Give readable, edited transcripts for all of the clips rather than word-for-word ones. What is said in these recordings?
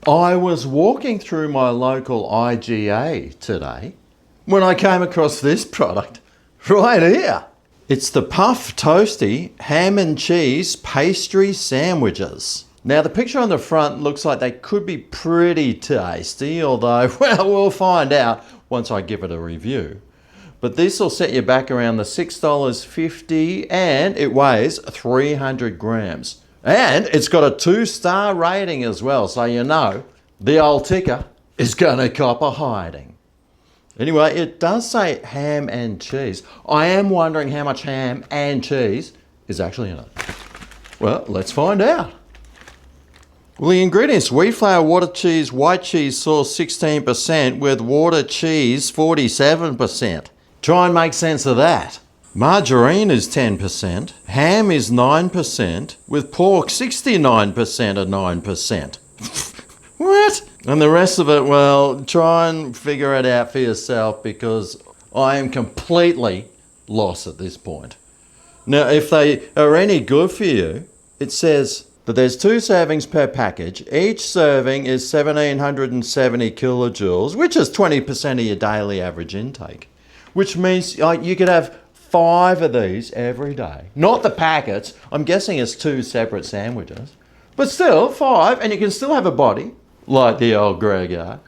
I was walking through my local IGA today when I came across this product right here. It's the Puff Toastie ham and cheese pastry sandwiches. Now the picture on the front looks like they could be pretty tasty, although, well, we'll find out once I give it a review. But this will set you back around the $6.50 and it weighs 300 grams. And it's got a 2-star rating as well, so you know the old ticker is going to cop a hiding. Anyway, it does say ham and cheese. I am wondering how much ham and cheese is actually in it. Well, let's find out. Well, the ingredients: wheat flour, water, cheese, white cheese sauce 16% with water cheese 47%. Try and make sense of that. Margarine is 10%, ham is 9%, with pork 69% of 9%. What? And the rest of it, well, try and figure it out for yourself because I am completely lost at this point. Now, if they are any good for you, it says that there's 2 servings per package. Each serving is 1,770 kilojoules, which is 20% of your daily average intake, which means you could have 5 of these every day. Not the packets. I'm guessing it's 2 separate sandwiches. But still, 5, and you can still have a body, like the old Gregor.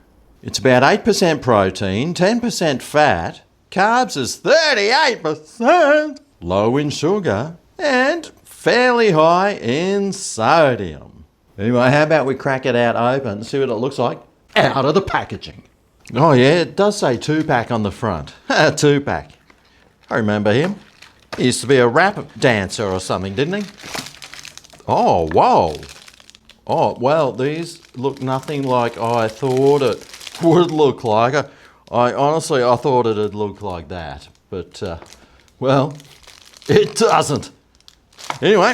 It's about 8% protein, 10% fat, carbs is 38%, low in sugar, and fairly high in sodium. Anyway, how about we crack it out open and see what it looks like out of the packaging. Oh yeah, it does say 2-pack on the front. 2-pack. I remember him. He used to be a rap dancer or something, didn't he? Oh, whoa. Oh, well, these look nothing like I thought it would look like. I honestly thought it'd look like that. But, well, it doesn't. Anyway,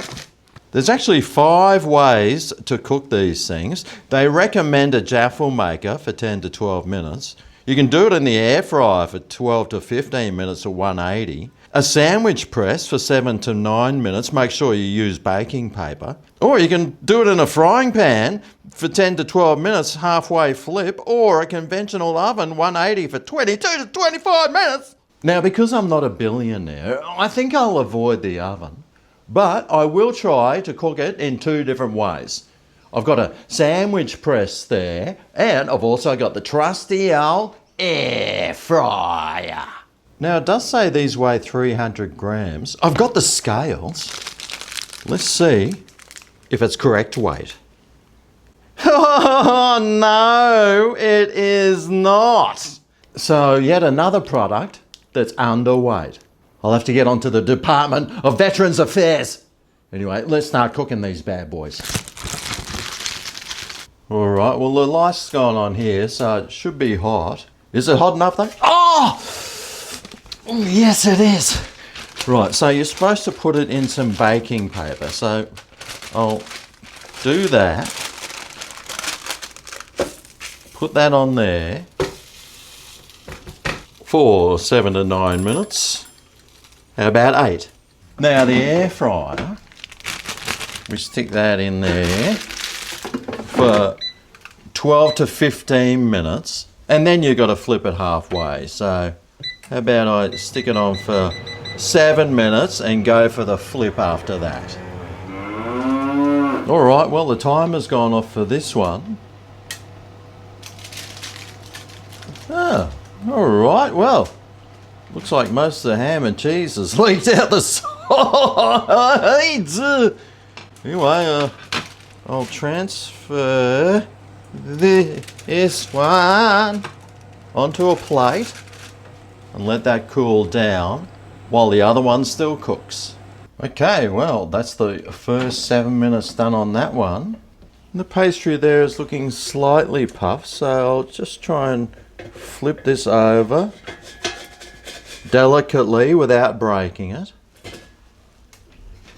there's actually 5 ways to cook these things. They recommend a jaffle maker for 10 to 12 minutes. You can do it in the air fryer for 12 to 15 minutes at 180. A sandwich press for 7 to 9 minutes. Make sure you use baking paper. Or you can do it in a frying pan for 10 to 12 minutes, halfway flip, or a conventional oven 180 for 22 to 25 minutes. Now, because I'm not a billionaire, I think I'll avoid the oven. But I will try to cook it in 2 different ways. I've got a sandwich press there, and I've also got the trusty old air fryer. Now, it does say these weigh 300 grams. I've got the scales. Let's see if it's correct weight. Oh, no, it is not. So, yet another product that's underweight. I'll have to get onto the Department of Veterans Affairs. Anyway, let's start cooking these bad boys. All right, well, the light's gone on here, so it should be hot. Is it hot enough though? Oh! Yes, it is. Right, so you're supposed to put it in some baking paper. So I'll do that. Put that on there for 7 to 9 minutes. How about 8? Now the air fryer, we stick that in there for 12 to 15 minutes, and then you've got to flip it halfway. So how about I stick it on for 7 minutes and go for the flip after that. All right, well, the timer's gone off for this one. Ah, all right, well, looks like most of the ham and cheese has leaked out the sides. Anyway, I'll transfer this one onto a plate and let that cool down while the other one still cooks. Okay, well, that's the first 7 minutes done on that one. The pastry there is looking slightly puffed, so I'll just try and flip this over delicately without breaking it.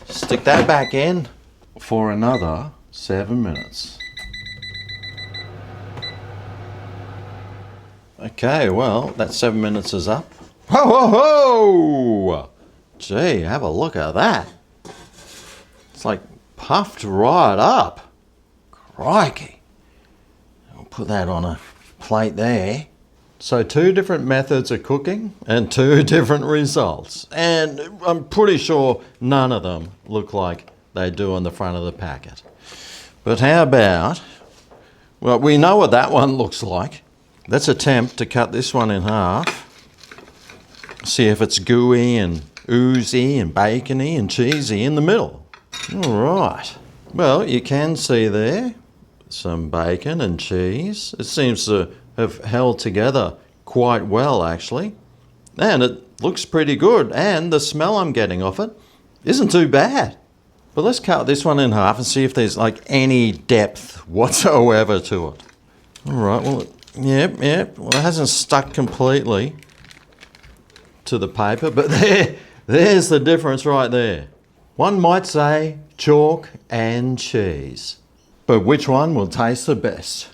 Stick that back in for another 7 minutes. Okay, well, that 7 minutes is up. Ho, ho, ho! Gee, have a look at that. It's like puffed right up. Crikey. put that on a plate there. So 2 different methods of cooking and 2 different results. And I'm pretty sure none of them look like they do on the front of the packet. But how about, well, we know what that one looks like. Let's attempt to cut this one in half. See if it's gooey and oozy and bacony and cheesy in the middle. All right. Well, you can see there some bacon and cheese. It seems to have held together quite well, actually. And it looks pretty good. And the smell I'm getting off it isn't too bad. But let's cut this one in half and see if there's like any depth whatsoever to it. All right, well, yep. Well, it hasn't stuck completely to the paper, but there's the difference right there. One might say chalk and cheese. But which one will taste the best?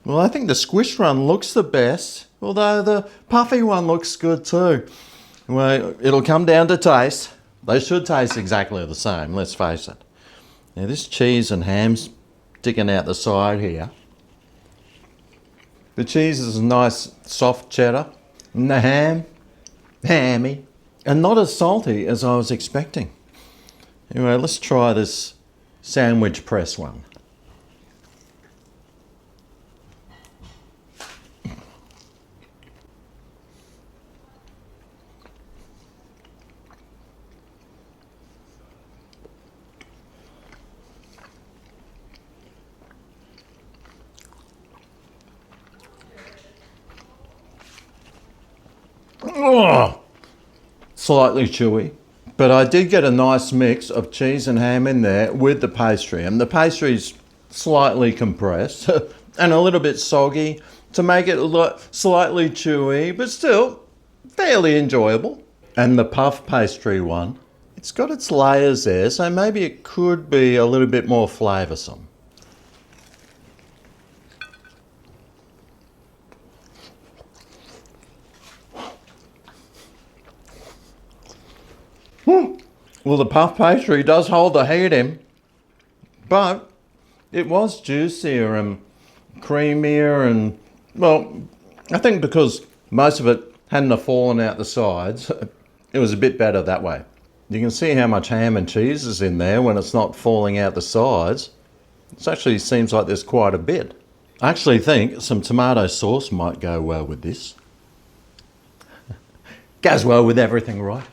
Well, I think the squished one looks the best, although the puffy one looks good too. Well, it'll come down to taste. They should taste exactly the same, let's face it. Now this cheese and ham's sticking out the side here. The cheese is a nice soft cheddar, and the ham, hammy, and not as salty as I was expecting. Anyway, let's try this sandwich press one. Oh, slightly chewy, but I did get a nice mix of cheese and ham in there with the pastry, and the pastry's slightly compressed and a little bit soggy to make it look slightly chewy, but still fairly enjoyable. And the puff pastry one, it's got its layers there, so maybe it could be a little bit more flavoursome. Well, the puff pastry does hold the heat in, but it was juicier and creamier and, well, I think because most of it hadn't fallen out the sides, it was a bit better that way. You can see how much ham and cheese is in there when it's not falling out the sides. It actually seems like there's quite a bit. I actually think some tomato sauce might go well with this. Goes well with everything, right?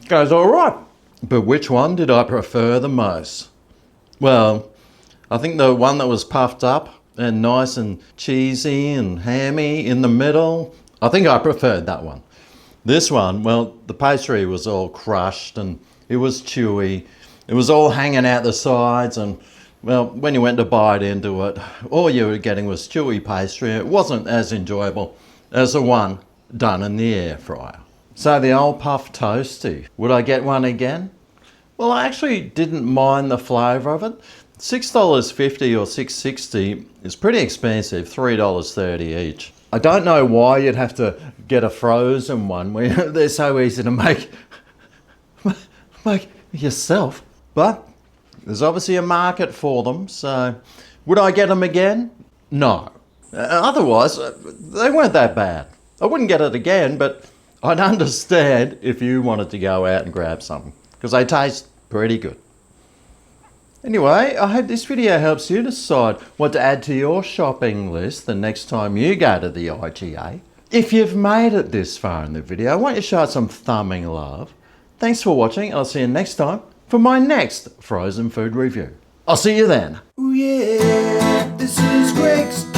Goes all right. But which one did I prefer the most? Well, I think the one that was puffed up and nice and cheesy and hammy in the middle, I think I preferred that one. This one, well, the pastry was all crushed and it was chewy. It was all hanging out the sides and, well, when you went to bite into it, all you were getting was chewy pastry. It wasn't as enjoyable as the one done in the air fryer. So the old Puff Toastie, would I get one again? Well, I actually didn't mind the flavour of it. $6.50 or $6.60 is pretty expensive, $3.30 each. I don't know why you'd have to get a frozen one where they're so easy to make yourself. But there's obviously a market for them, so would I get them again? No. Otherwise, they weren't that bad. I wouldn't get it again, but I'd understand if you wanted to go out and grab some, because they taste pretty good. Anyway, I hope this video helps you decide what to add to your shopping list the next time you go to the IGA. If you've made it this far in the video, I want you to show it some thumbing love. Thanks for watching. I'll see you next time for my next frozen food review. I'll see you then. Ooh yeah, this is Greg's